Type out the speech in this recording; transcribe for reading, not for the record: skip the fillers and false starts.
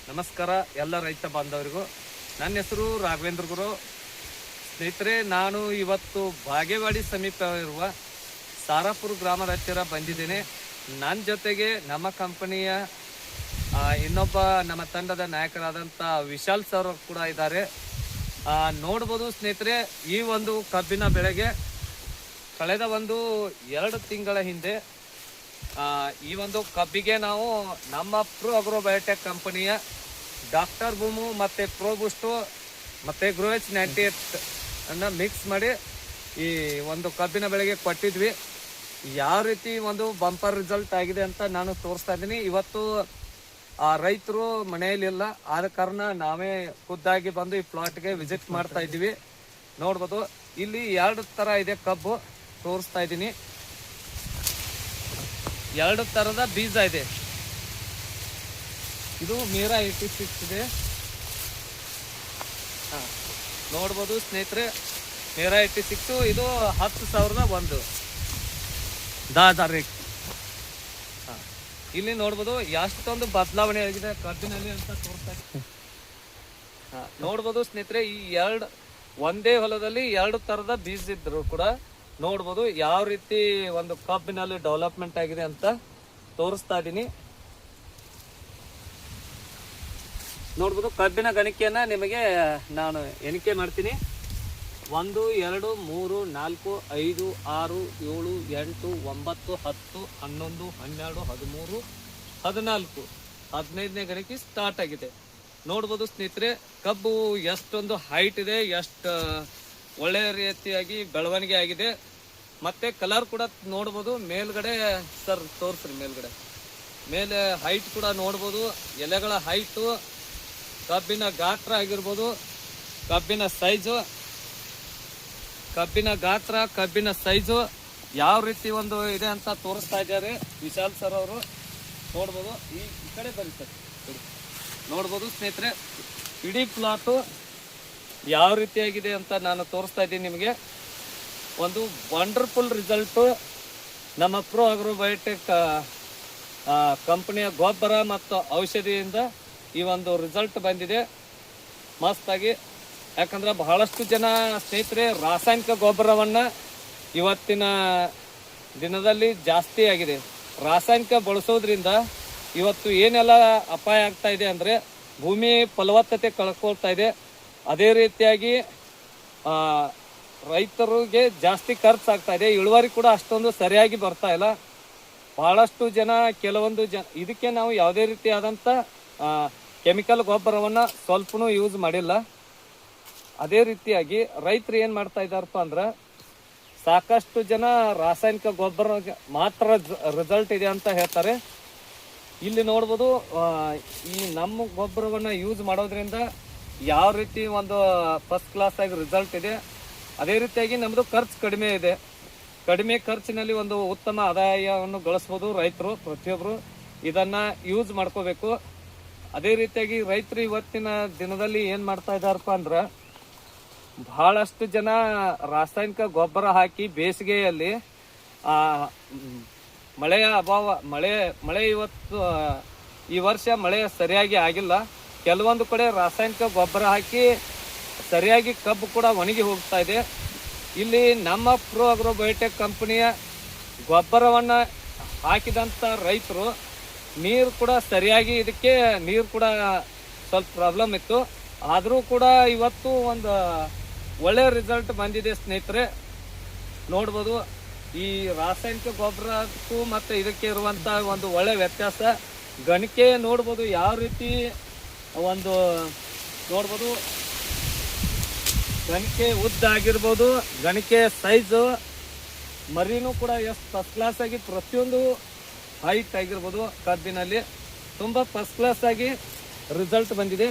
ನಮಸ್ಕಾರ ಎಲ್ಲ ರೈತ ಬಾಂಧವರಿಗೂ. ನನ್ನ ಹೆಸರು ರಾಘವೇಂದ್ರ ಗುರು. ಸ್ನೇಹಿತರೆ, ನಾನು ಇವತ್ತು ಬಾಗೇವಾಡಿ ಸಮೀಪ ಇರುವ ಸಾರಾಪುರ ಗ್ರಾಮದ ಹತ್ತಿರ ಬಂದಿದ್ದೇನೆ. ನನ್ನ ಜೊತೆಗೆ ನಮ್ಮ ಕಂಪನಿಯ ಇನ್ನೊಬ್ಬ ನಮ್ಮ ತಂಡದ ನಾಯಕರಾದಂಥ ವಿಶಾಲ್ ಸರ್ ಕೂಡ ಇದ್ದಾರೆ. ನೋಡ್ಬೋದು ಸ್ನೇಹಿತರೆ, ಈ ಒಂದು ಕಬ್ಬಿನ ಬೆಳೆಗೆ ಕಳೆದ 2 ತಿಂಗಳ ಹಿಂದೆ ಈ ಒಂದು ಕಬ್ಬಿಗೆ ನಾವು ನಮ್ಮ ಪ್ರೋ ಅಗ್ರೋಬಯೋಟೆಕ್ ಕಂಪನಿಯ ಡಾಕ್ಟರ್ ಬೂಮು ಮತ್ತು ಪ್ರೋ ಬೂಸ್ಟು ಮತ್ತು ಗ್ರೋಎಚ್ 98 ಅನ್ನು ಮಿಕ್ಸ್ ಮಾಡಿ ಈ ಒಂದು ಕಬ್ಬಿನ ಬೆಳೆಗೆ ಕೊಟ್ಟಿದ್ವಿ. ಯಾವ ರೀತಿ ಒಂದು ಬಂಪರ್ ರಿಸಲ್ಟ್ ಆಗಿದೆ ಅಂತ ನಾನು ತೋರಿಸ್ತಾ ಇದ್ದೀನಿ. ಇವತ್ತು ರೈತರು ಮನೆಯಲ್ಲಿಲ್ಲ, ಆದ ಕಾರಣ ನಾವೇ ಖುದ್ದಾಗಿ ಬಂದು ಈ ಪ್ಲಾಟ್ಗೆ ವಿಸಿಟ್ ಮಾಡ್ತಾ ಇದ್ದೀವಿ. ನೋಡ್ಬೋದು, ಇಲ್ಲಿ 2 ಥರ ಇದೆ ಕಬ್ಬು, ತೋರಿಸ್ತಾ ಇದ್ದೀನಿ. 2 ಥರದ ಬೀಜ ಇದೆ. ಇದು ಮೀರಾ 86 ಇದೆ. ನೋಡ್ಬೋದು ಸ್ನೇಹಿತರೆ, ಮೀರಾ 86. ಇದು 10,001 ದಾದಾರಿ. ಇಲ್ಲಿ ನೋಡ್ಬೋದು ಎಷ್ಟೊಂದು ಬದಲಾವಣೆ ಆಗಿದೆ ಕಬ್ಬಿನಲ್ಲಿ ಅಂತ ತೋರಿಸ್ತಾ ಇದ್ದೀನಿ. ನೋಡ್ಬೋದು ಸ್ನೇಹಿತರೆ, ಈ ಒಂದೇ ಹೊಲದಲ್ಲಿ 2 ಥರದ ಬೀಜ ಇದ್ರು ಕೂಡ ನೋಡ್ಬೋದು ಯಾವ ರೀತಿ ಒಂದು ಕಬ್ಬಿನಲ್ಲಿ ಡೆವಲಪ್ಮೆಂಟ್ ಆಗಿದೆ ಅಂತ ತೋರಿಸ್ತಾ ಇದ್ದೀನಿ. ನೋಡ್ಬೋದು ಕಬ್ಬಿನ ಗಣಿಕೆಯನ್ನ ನಿಮಗೆ ನಾನು ಎಣಿಕೆ ಮಾಡ್ತೀನಿ. 1 2 3 4 5 6 7 8 9 10 11 12 13 14 15ನೇ ಗಣಿಕೆ ಸ್ಟಾರ್ಟ್ ಆಗಿದೆ. ನೋಡ್ಬೋದು ಸ್ನೇಹಿತರೆ, ಕಬ್ಬು ಎಷ್ಟೊಂದು ಹೈಟ್ ಇದೆ, ಎಷ್ಟು ಒಳ್ಳೆಯ ರೀತಿಯಾಗಿ ಬೆಳವಣಿಗೆ ಆಗಿದೆ. ಮತ್ತೆ ಕಲರ್ ಕೂಡ ನೋಡ್ಬೋದು. ಮೇಲ್ಗಡೆ ಸರ್ ತೋರಿಸ್ರಿ, ಮೇಲೆ ಹೈಟ್ ಕೂಡ ನೋಡ್ಬೋದು. ಎಲೆಗಳ ಹೈಟು, ಕಬ್ಬಿನ ಗಾತ್ರ ಆಗಿರ್ಬೋದು, ಕಬ್ಬಿನ ಸೈಜು ಯಾವ ರೀತಿ ಒಂದು ಇದೆ ಅಂತ ತೋರಿಸ್ತಾ ಇದ್ದಾರೆ ವಿಶಾಲ್ ಸರ್ ಅವರು. ನೋಡ್ಬೋದು, ಈ ಕಡೆ ಬರೀ ಸರ್. ನೋಡ್ಬೋದು ಸ್ನೇಹಿತರೆ, ಇಡೀ ಪ್ಲಾಟು ಯಾವ ರೀತಿಯಾಗಿದೆ ಅಂತ ನಾನು ತೋರಿಸ್ತಾ ಇದ್ದೀನಿ ನಿಮಗೆ. ಒಂದು ವಂಡರ್ಫುಲ್ ರಿಸಲ್ಟು ನಮ್ಮ ಪ್ರೋ ಅಗ್ರೋಬಯೋಟೆಕ್ ಕಂಪನಿಯ ಗೊಬ್ಬರ ಮತ್ತು ಔಷಧಿಯಿಂದ ಈ ಒಂದು ರಿಸಲ್ಟ್ ಬಂದಿದೆ ಮಸ್ತಾಗಿ. ಯಾಕಂದ್ರೆ ಬಹಳಷ್ಟು ಜನ ಸ್ನೇಹಿತರೆ ರಾಸಾಯನಿಕ ಗೊಬ್ಬರವನ್ನು ಇವತ್ತಿನ ದಿನದಲ್ಲಿ ಜಾಸ್ತಿ ಆಗಿದೆ. ರಾಸಾಯನಿಕ ಬಳಸೋದ್ರಿಂದ ಇವತ್ತು ಏನೆಲ್ಲ ಅಪಾಯ ಆಗ್ತಾ ಇದೆ ಅಂದರೆ ಭೂಮಿ ಫಲವತ್ತತೆ ಕಳ್ಕೊಳ್ತಾ ಇದೆ. ಅದೇ ರೀತಿಯಾಗಿ ರೈತರಿಗೆ ಜಾಸ್ತಿ ಖರ್ಚಾಗ್ತಾ ಇದೆ. ಇಳುವರಿ ಕೂಡ ಅಷ್ಟೊಂದು ಸರಿಯಾಗಿ ಬರ್ತಾ ಇಲ್ಲ. ಬಹಳಷ್ಟು ಜನ ಇದಕ್ಕೆ ನಾವು ಯಾವುದೇ ರೀತಿಯಾದಂಥ ಕೆಮಿಕಲ್ ಗೊಬ್ಬರವನ್ನು ಸ್ವಲ್ಪನೂ ಯೂಸ್ ಮಾಡಿಲ್ಲ. ಅದೇ ರೀತಿಯಾಗಿ ರೈತರು ಏನು ಮಾಡ್ತಾ ಇದ್ದಾರಪ್ಪ ಅಂದ್ರೆ ಸಾಕಷ್ಟು ಜನ ರಾಸಾಯನಿಕ ಗೊಬ್ಬರ ಮಾತ್ರ ರಿಸಲ್ಟ್ ಇದೆ ಅಂತ ಹೇಳ್ತಾರೆ. ಇಲ್ಲಿ ನೋಡ್ಬೋದು, ಈ ನಮ್ಮ ಗೊಬ್ಬರವನ್ನು ಯೂಸ್ ಮಾಡೋದ್ರಿಂದ ಯಾವ ರೀತಿ ಒಂದು ಫಸ್ಟ್ ಕ್ಲಾಸ್ ಆಗಿ ರಿಸಲ್ಟ್ ಇದೆ. ಅದೇ ರೀತಿಯಾಗಿ ನಮ್ಮದು ಖರ್ಚು ಕಡಿಮೆ ಇದೆ. ಕಡಿಮೆ ಖರ್ಚಿನಲ್ಲಿ ಒಂದು ಉತ್ತಮ ಆದಾಯವನ್ನು ಗಳಿಸ್ಬೋದು ರೈತರು. ಪ್ರತಿಯೊಬ್ಬರು ಇದನ್ನು ಯೂಸ್ ಮಾಡ್ಕೋಬೇಕು. ಅದೇ ರೀತಿಯಾಗಿ ರೈತರು ಇವತ್ತಿನ ದಿನದಲ್ಲಿ ಏನು ಮಾಡ್ತಾ ಇದ್ದಾರಪ್ಪ ಅಂದ್ರೆ ಬಹಳಷ್ಟು ಜನ ರಾಸಾಯನಿಕ ಗೊಬ್ಬರ ಹಾಕಿ ಬೇಸಿಗೆಯಲ್ಲಿ ಮಳೆಯ ಅಭಾವ, ಮಳೆ ಇವತ್ತು ಈ ವರ್ಷ ಮಳೆ ಸರಿಯಾಗಿ ಆಗಿಲ್ಲ. ಕೆಲವೊಂದು ಕಡೆ ರಾಸಾಯನಿಕ ಗೊಬ್ಬರ ಹಾಕಿ ಸರಿಯಾಗಿ ಕಬ್ಬು ಕೂಡ ಒಣಗಿ ಹೋಗ್ತಾ ಇದೆ. ಇಲ್ಲಿ ನಮ್ಮ ಪ್ರೋ ಅಗ್ರೋಬಯೋಟೆಕ್ ಕಂಪನಿಯ ಗೊಬ್ಬರವನ್ನು ಹಾಕಿದಂಥ ರೈತರು ನೀರು ಕೂಡ ಸರಿಯಾಗಿ, ಇದಕ್ಕೆ ನೀರು ಕೂಡ ಸ್ವಲ್ಪ ಪ್ರಾಬ್ಲಮ್ ಇತ್ತು, ಆದರೂ ಕೂಡ ಇವತ್ತು ಒಂದು ಒಳ್ಳೆಯ ರಿಸಲ್ಟ್ ಬಂದಿದೆ ಸ್ನೇಹಿತರೆ. ನೋಡ್ಬೋದು, ಈ ರಾಸಾಯನಿಕ ಗೊಬ್ಬರಕ್ಕೂ ಮತ್ತು ಇದಕ್ಕೆ ಇರುವಂಥ ಒಂದು ಒಳ್ಳೆಯ ವ್ಯತ್ಯಾಸ. ಗಣಿಕೆ ನೋಡ್ಬೋದು ಯಾವ ರೀತಿ ಒಂದು ನೋಡ್ಬೋದು, ಗಣಿಕೆ ಉದ್ದ ಆಗಿರ್ಬೋದು, ಗಣಿಕೆ ಸೈಜು, ಮರಿನೂ ಕೂಡ ಎಷ್ಟು ಫಸ್ಟ್ ಕ್ಲಾಸ್ ಆಗಿ, ಪ್ರತಿಯೊಂದು ಹೈಟ್ ಆಗಿರ್ಬೋದು ಕಬ್ಬಿನಲ್ಲಿ ತುಂಬ ಫಸ್ಟ್ ಕ್ಲಾಸ್ ಆಗಿ ರಿಸಲ್ಟ್ ಬಂದಿದೆ.